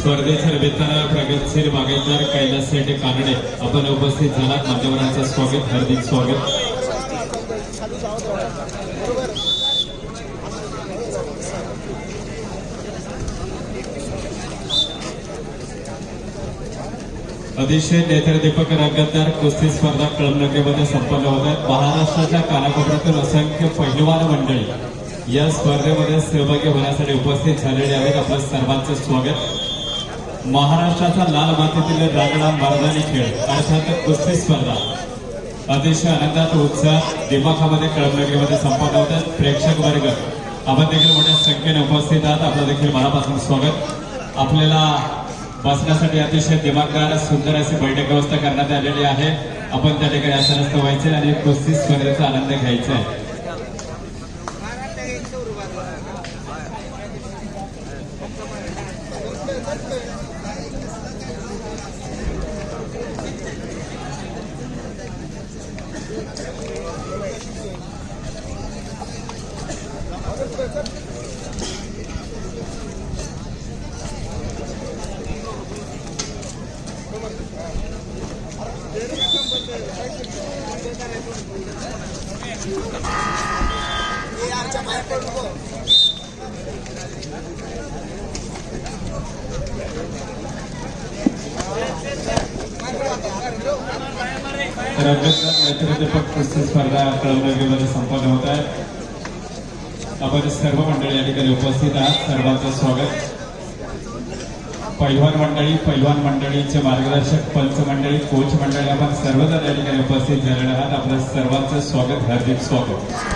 स्पर्धेच्या निमित्तानं प्रगतशील बागायतदार कैलास शेटे कानडे आपण उपस्थित झालात. मान्यवरांचं स्वागत, हार्दिक स्वागत. अतिशय नेत्रदीपक रंगतदार कुस्ती स्पर्धा कळमनुरीमध्ये संपन्न होत आहेत. महाराष्ट्राच्या कानाकोपऱ्यातून असंख्य पैलवान मंडळी या स्पर्धेमध्ये सहभागी होण्यासाठी उपस्थित झालेले आहेत. आपलं सर्वांचं स्वागत. महाराष्ट्राचा लाल मातीतील रांगडा मर्दानी खेळ अर्थात कुस्ती स्पर्धा अतिशय आनंदात उत्साह दिमाखामध्ये कळमनुरीमध्ये संपन्न होत आहेत. प्रेक्षक वर्ग आपण देखील मोठ्या संख्येने उपस्थित आहात. आपलं देखील मनापासून स्वागत. आपल्याला बसण्यासाठी अतिशय दिमागदार सुंदर अशी बैठक व्यवस्था करण्यात आलेली आहे. आपण त्या ठिकाणी आसनस्थ व्हायचे आणि कुस्ती स्पर्धेचा आनंद घ्यायचा आहे. नेत्रदीपक कुस्ती स्पर्धा कळमनुरीमध्ये संपन्न होत आहे. आपण सर्व मंडळी या ठिकाणी उपस्थित आहात. सर्वांचं स्वागत. पैलवान मंडळीचे मार्गदर्शक, पंच मंडळी, कोच मंडळी आपण सर्वजण या ठिकाणी उपस्थित झालेले आहात. आपलं सर्वांचं स्वागत, हार्दिक स्वागत.